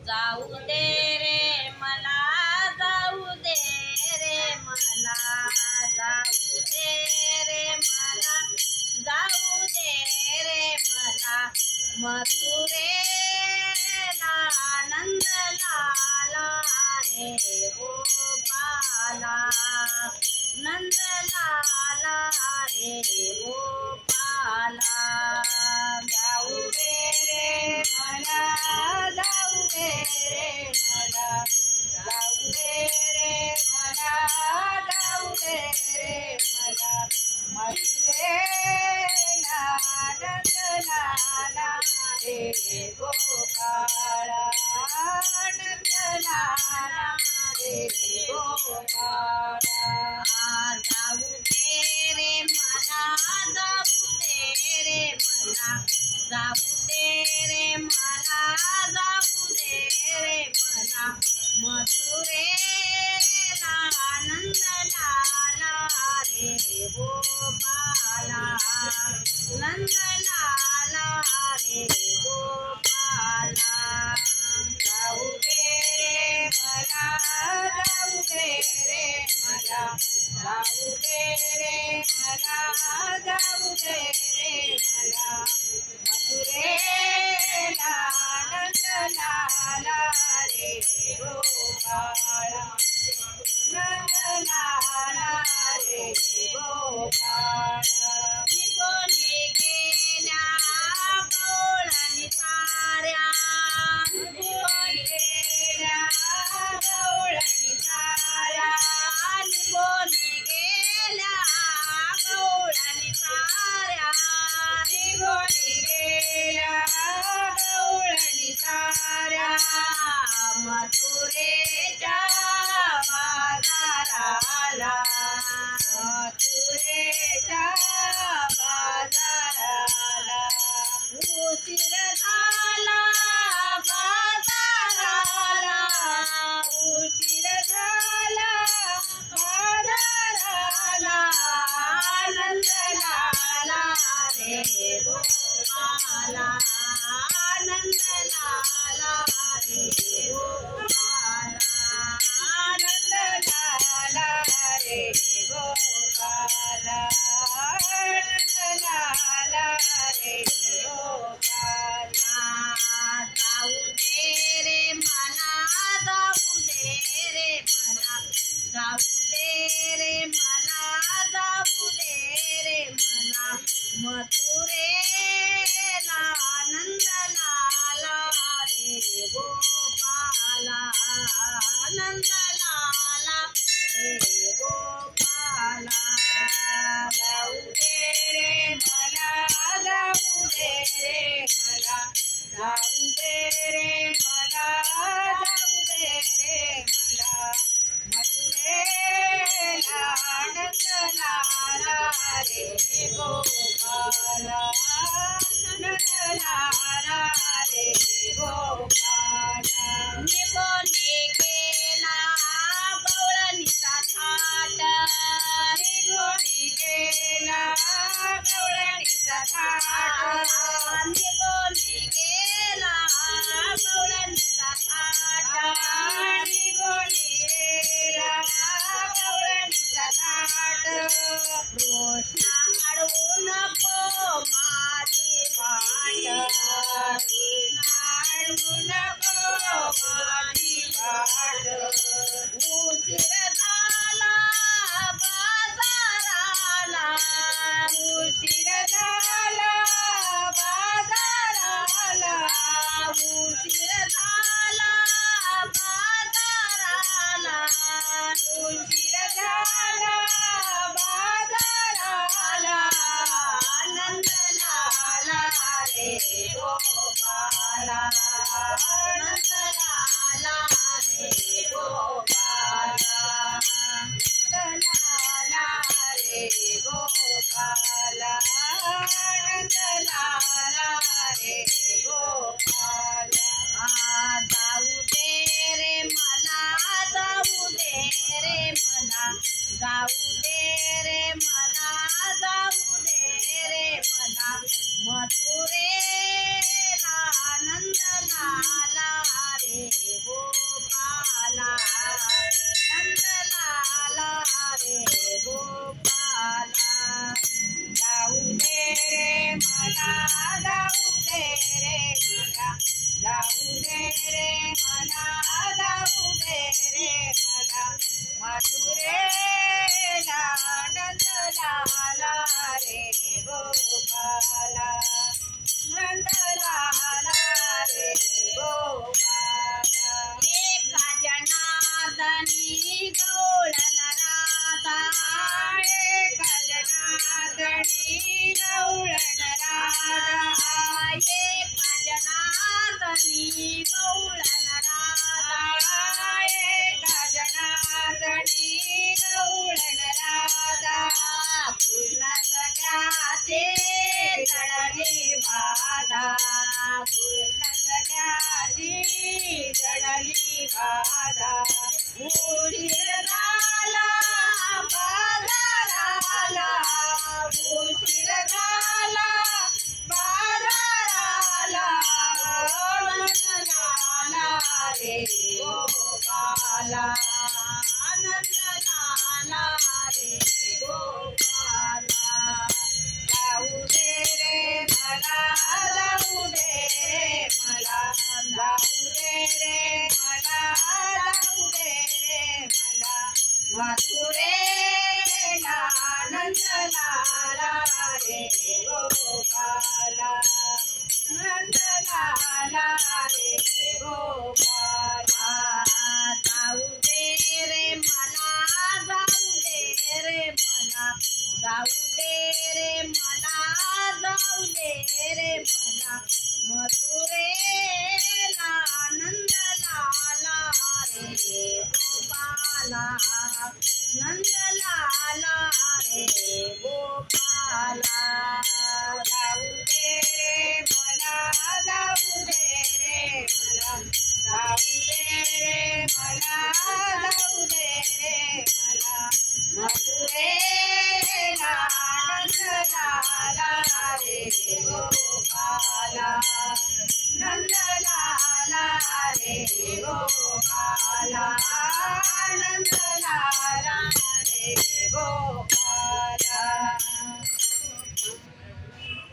जाऊ दे रे मला, जाऊ दे रे मला, जाऊ दे रे मला, जाऊ दे रे मला, मथुरेला नंद लाला रे गोपाला, नंद लाला रे गोपाला. जाऊ दे रे मला, जाऊ दे रे मला, जाऊ दे रे मला, जाऊ दे रे मला, मथुरेला नंद लाला रे गोपाळा, नंद लाला रे गोपाळा. जाऊ दे रे मला, जाऊ दे रे मला, जाऊ दे रे मला, जाऊ दे रे मला, मथुरेला नंद लाला रे गोपाला, नंद लाला रे गोपाला. जाऊ दे रे मला, जाऊ दे रे मला, जाऊ दे रे मला, जाऊ दे रे मला, मथुरेला नंद लाला रे गोपाळा, नंद लाला रे गोपाळा. निघून गेल्या गवळणी साऱ्या, निघून गेल्या गवळणी साऱ्या, निघून गेल्या गवळणी साऱ्या, निघून गेल्या गवळणी साऱ्या, मथुरेच्या बाजाराला, मथुरेच्या बाजाराला, उशीर झाला बाजाराला, उशीर झाला बाजाराला, नंद लाला रे गोपाला, नंद लाला रे गोपाला, नंद लाला रे गोपाला, नंद लाला रे गोपाला. जाऊ दे रे मला, जाऊ दे रे मला, जाऊ दे रे मला, जाऊ दे रे मला, मथुरेला नंद लाला रे गोपाला, नंद लाला रे गोपाला. जाऊ दे रे मला, जाऊ दे रे मला, जाऊ दे रे मला, जाऊ दे रे मला, मथुरेला नंद लाला रे गोपाला, नंद लाला रे गोपाला. निघून गेला गवळणीचा थाट, निघून गेला गवळणीचा थाट, निघून गेला गवळणीचा थाट, निघून गेला गवळणीचा थाट. कृष्ण अडवू नको माझी वाट, कृष्ण अडवू नको माझी वाट, उशीर झाला बाजाराला, उशीर झाला बाजाराला, जाऊ दे रे मला जाऊ दे रे मला जाऊ दे रे मला मथुरेला नंद लाला रे गोपाला नंद लाला रे गोपाला एका जनार्दनी गवळण राधा एका जनार्दनी गवळण राधा एका जनार्दनी गवळण राधा एका जनार्दनी गवळण राधा कृष्ण सख्याचे जडली बाधा कृष्ण सख्याची जडली बाधा उशीर झाला बाजाराला उशीर झाला बाजाराला नंदलाला रे गोपाला नंदलाला रे गोपाला जाऊ दे रे मला जाऊ दे रे मला जाऊ दे रे मला जाऊ दे रे मला मथुरेला नंदलाला रे गोपाला नंदलाला रे गोपाला जाऊ दे रे मला जाऊ दे रे मला जाऊ दे रे मला जाऊ दे रे मला